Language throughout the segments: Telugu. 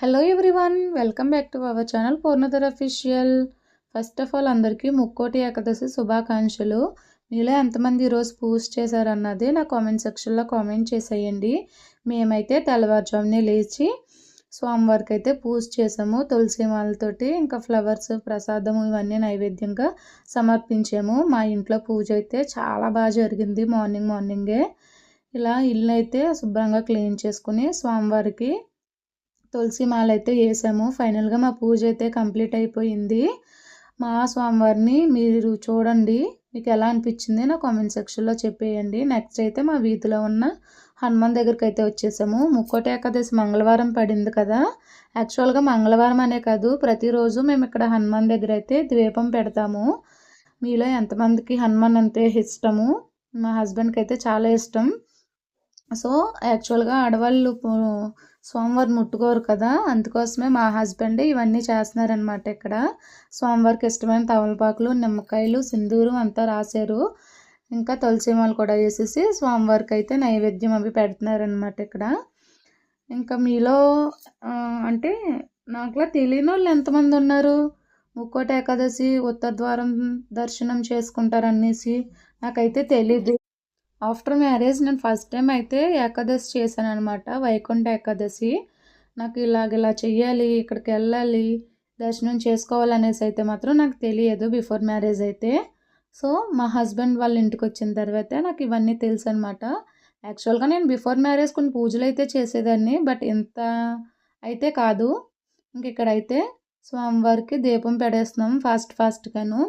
Hello everyone, welcome back to our channel Purnadhar official. First of all అందరికీ ముక్కోటి ఏకాదశి శుభాకాంక్షలు. మీలో ఎంతమంది ఈరోజు పూజ చేశారన్నది నా కామెంట్ సెక్షన్లో కామెంట్ చేసేయండి. మేమైతే తెల్లవారుజామునే లేచి స్వామివారికి అయితే పూజ చేసాము. తులసి మాలతోటి ఇంకా ఫ్లవర్స్ ప్రసాదము ఇవన్నీ నైవేద్యంగా సమర్పించాము. మా ఇంట్లో పూజ అయితే చాలా బాగా జరిగింది. మార్నింగే ఇలా ఇల్లు అయితే శుభ్రంగా క్లీన్ చేసుకుని స్వామివారికి తులసి మాల అయితే వేసాము. ఫైనల్గా మా పూజ అయితే కంప్లీట్ అయిపోయింది. మా స్వామివారిని మీరు చూడండి, మీకు ఎలా అనిపించింది నా కామెంట్ సెక్షన్లో చెప్పేయండి. నెక్స్ట్ అయితే మా వీధిలో ఉన్న హనుమాన్ దగ్గరికి అయితే వచ్చేసాము. ముక్కోటి ఏకాదశి మంగళవారం పడింది కదా. యాక్చువల్గా మంగళవారం అనే కాదు, ప్రతిరోజు మేము ఇక్కడ హనుమాన్ దగ్గర అయితే దీపం పెడతాము. మీలో ఎంతమందికి హనుమాన్ అంటే ఇష్టము? మా హస్బెండ్కి అయితే చాలా ఇష్టం. సో యాక్చువల్గా ఆడవాళ్ళు స్వామివారిని ముట్టుకోరు కదా, అందుకోసమే మా హస్బెండ్ ఇవన్నీ చేస్తున్నారనమాట. ఇక్కడ స్వామివారికి ఇష్టమైన తమలపాకులు, నిమ్మకాయలు, సింధూరు అంతా రాశారు. ఇంకా తులసి మాల కూడా వేసేసి స్వామివారికి అయితే నైవేద్యం అవి పెడుతున్నారనమాట ఇక్కడ. ఇంకా మీలో అంటే నాకులా తెలియని వాళ్ళు ఎంతమంది ఉన్నారు? ముక్కోటి ఏకాదశి ఉత్తర ద్వారం దర్శనం చేసుకుంటారనేసి నాకైతే తెలీదు. ఆఫ్టర్ మ్యారేజ్ నేను ఫస్ట్ టైం అయితే ఏకాదశి చేశాను అనమాట, వైకుంఠ ఏకాదశి. నాకు ఇలా చెయ్యాలి, ఇక్కడికి వెళ్ళాలి, దర్శనం చేసుకోవాలనేసి అయితే మాత్రం నాకు తెలియదు బిఫోర్ మ్యారేజ్ అయితే. సో మా హస్బెండ్ వాళ్ళ ఇంటికి వచ్చిన తర్వాత నాకు ఇవన్నీ తెలుసు అనమాట. యాక్చువల్గా నేను బిఫోర్ మ్యారేజ్ కొన్ని పూజలు అయితే చేసేదాన్ని, బట్ ఇంత అయితే కాదు. ఇంక ఇక్కడైతే స్వామివారికి దీపం పెడేస్తున్నాం ఫాస్ట్గాను.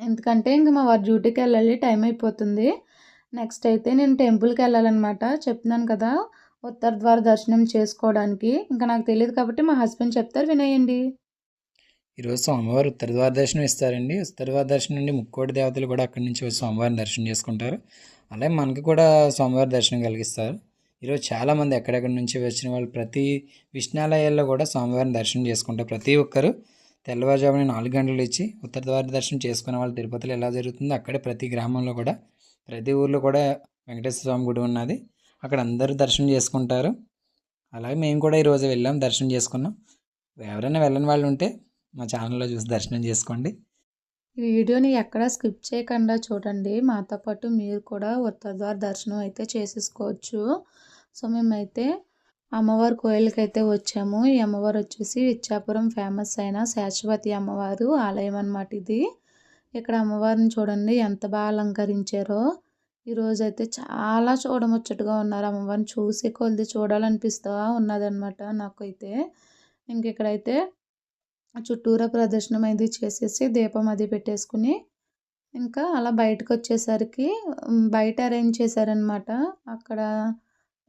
ఎందుకంటే ఇంక మా వారి డ్యూటీకి వెళ్ళాలి, టైం అయిపోతుంది. నెక్స్ట్ అయితే నేను టెంపుల్కి వెళ్ళాలన్నమాట. చెప్తున్నాను కదా, ఉత్తర ద్వార దర్శనం చేసుకోవడానికి. ఇంకా నాకు తెలియదు కాబట్టి మా హస్బెండ్ చెప్తారు, వినేయండి. ఈరోజు స్వామివారు ఉత్తర ద్వార దర్శనం ఇస్తారండి. ఉత్తర ద్వార దర్శనం నుండి ముక్కోటి దేవతలు కూడా అక్కడి నుంచి వచ్చి స్వామివారిని దర్శనం చేసుకుంటారు. అలాగే మనకి కూడా స్వామివారి దర్శనం కలిగిస్తారు. ఈరోజు చాలామంది ఎక్కడెక్కడి నుంచి వచ్చిన వాళ్ళు ప్రతి విష్ణాలయాల్లో కూడా స్వామివారిని దర్శనం చేసుకుంటారు. ప్రతి ఒక్కరు తెల్లవారుజామున 4 గంటలు ఇచ్చి ఉత్తర ద్వార దర్శనం చేసుకునే వాళ్ళు తిరుపతిలో ఎలా జరుగుతుందో అక్కడే ప్రతి గ్రామంలో కూడా ప్రతి ఊర్లో కూడా వెంకటేశ్వర స్వామి గుడి ఉన్నది. అక్కడ అందరూ దర్శనం చేసుకుంటారు. అలాగే మేము కూడా ఈరోజు వెళ్ళాం, దర్శనం చేసుకున్నాం. ఎవరైనా వెళ్ళని వాళ్ళు ఉంటే మా ఛానల్లో చూసి దర్శనం చేసుకోండి. ఈ వీడియోని ఎక్కడా స్కిప్ చేయకుండా చూడండి. మాతో పాటు మీరు కూడా ఉత్తర ద్వార దర్శనం అయితే చేసేసుకోవచ్చు. సో మేమైతే అమ్మవారి కోయిలకి అయితే వచ్చాము. ఈ అమ్మవారు వచ్చేసి ఇచ్చాపురం ఫేమస్ అయిన శాశ్వతి అమ్మవారు ఆలయం అన్నమాట ఇది. ఇక్కడ అమ్మవారిని చూడండి ఎంత బాగా అలంకరించారో. ఈరోజు అయితే చాలా చూడముచ్చటగా ఉన్నారు. అమ్మవారిని చూసి కొద్ది చూడాలనిపిస్తూ ఉన్నదన్నమాట నాకైతే. ఇంక ఇక్కడైతే చుట్టూరా ప్రదర్శనం అది చేసేసి దీపం అది పెట్టేసుకుని ఇంకా అలా బయటకు వచ్చేసరికి బయట అరేంజ్ చేశారనమాట. అక్కడ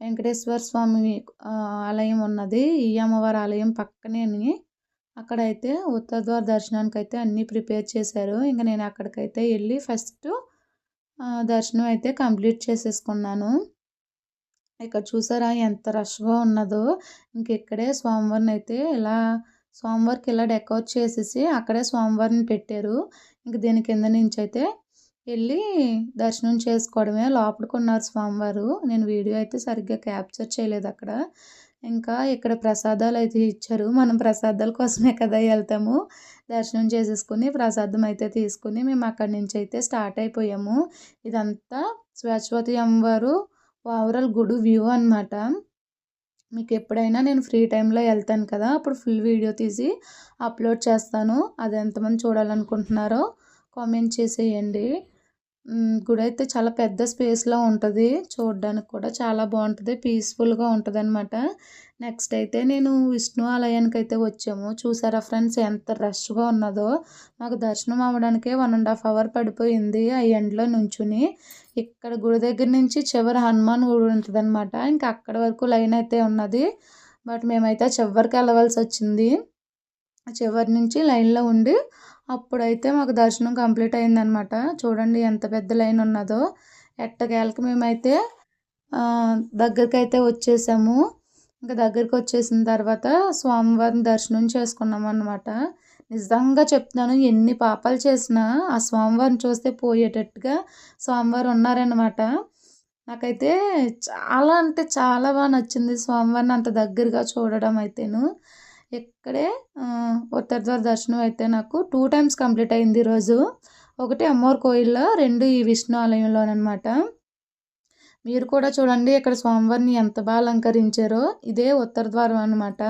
వెంకటేశ్వర స్వామి ఆలయం ఉన్నది, ఈ అమ్మవారి ఆలయం పక్కనేని. అక్కడైతే ఉత్తర ద్వార దర్శనానికి అయితే అన్నీ ప్రిపేర్ చేశారు. ఇంకా నేను అక్కడికైతే వెళ్ళి ఫస్ట్ దర్శనం అయితే కంప్లీట్ చేసేసుకున్నాను. ఇక్కడ చూసారా ఎంత రష్గా ఉన్నదో. ఇంక ఇక్కడే స్వామివారిని అయితే స్వామివారికి ఇలా డెకరేట్ చేసేసి అక్కడే స్వామివారిని పెట్టారు. ఇంక దీని కింద నుంచి అయితే వెళ్ళి దర్శనం చేసుకోవడమే. లోపలికి ఉన్నారు స్వామివారు. నేను వీడియో అయితే సరిగ్గా క్యాప్చర్ చేయలేదు అక్కడ. ఇంకా ఇక్కడ ప్రసాదాలు అయితే ఇచ్చారు. మనం ప్రసాదాల కోసమే కదా వెళ్తాము. దర్శనం చేసేసుకుని ప్రసాదం అయితే తీసుకుని మేము అక్కడి నుంచి అయితే స్టార్ట్ అయిపోయాము. ఇదంతా శాశ్వతి అమ్మవారు ఓవరాల్ గుడి వ్యూ అనమాట. మీకు ఎప్పుడైనా నేను ఫ్రీ టైంలో వెళ్తాను కదా, అప్పుడు ఫుల్ వీడియో తీసి అప్లోడ్ చేస్తాను. అది ఎంతమంది చూడాలనుకుంటున్నారో కామెంట్ చేసేయండి. గుడి అయితే చాలా పెద్ద స్పేస్లో ఉంటుంది, చూడడానికి కూడా చాలా బాగుంటుంది, పీస్ఫుల్గా ఉంటుంది అనమాట. నెక్స్ట్ అయితే నేను విష్ణు ఆలయానికి అయితే వచ్చాము. చూసారా ఫ్రెండ్స్ ఎంత రష్గా ఉన్నదో. మాకు దర్శనం అవ్వడానికే 1.5 hours పడిపోయింది ఆ ఎండ్లో నుంచుని. ఇక్కడ గుడి దగ్గర నుంచి చివరి హనుమాన్ గుడి ఉంటుంది అనమాట. ఇంకా అక్కడ వరకు లైన్ అయితే ఉన్నది, బట్ మేమైతే చివరికి వెళ్ళవలసి వచ్చింది. చివరి నుంచి లైన్లో ఉండి అప్పుడైతే మాకు దర్శనం కంప్లీట్ అయిందనమాట. చూడండి ఎంత పెద్ద లైన్ ఉన్నదో. ఎట్టకేళ్ళకి మేమైతే దగ్గరికి అయితే వచ్చేసాము. ఇంకా దగ్గరికి వచ్చేసిన తర్వాత స్వామివారిని దర్శనం చేసుకున్నాం అన్నమాట. నిజంగా చెప్తున్నాను, ఎన్ని పాపాలు చేసినా ఆ స్వామివారిని చూస్తే పోయేటట్టుగా స్వామివారు ఉన్నారనమాట. నాకైతే చాలా అంటే చాలా బాగా నచ్చింది స్వామివారిని అంత దగ్గరగా చూడడం అయితేను. ఇక్కడే ఉత్తర ద్వార దర్శనం అయితే నాకు 2 టైమ్స్ కంప్లీట్ అయింది ఈరోజు. ఒకటి అమ్మవారి కోయిల్లో, 2 ఈ విష్ణు ఆలయంలోనమాట. మీరు కూడా చూడండి ఇక్కడ స్వామివారిని ఎంత బాగా అలంకరించారో. ఇదే ఉత్తర ద్వారం అనమాట.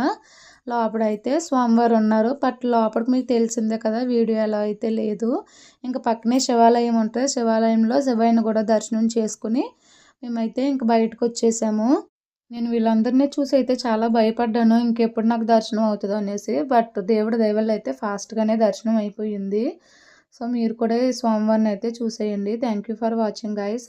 లోపడైతే స్వామివారు ఉన్నారు. బట్ లోపలికి మీకు తెలిసిందే కదా, వీడియో ఎలా అయితే లేదు. ఇంకా పక్కనే శివాలయం ఉంటుంది. శివాలయంలో శివయ్యని కూడా దర్శనం చేసుకుని మేమైతే ఇంక బయటకు వచ్చేసాము. నేను వీళ్ళందరినీ చూసి అయితే చాలా భయపడ్డాను, ఇంకెప్పుడు నాకు దర్శనం అవుతుందో అనేసి. బట్ దేవుడి దయ వల్ల అయితే ఫాస్ట్గానే దర్శనం అయిపోయింది. సో మీరు కూడా ఈ స్వామివారిని అయితే చూసేయండి. Thank you for watching guys.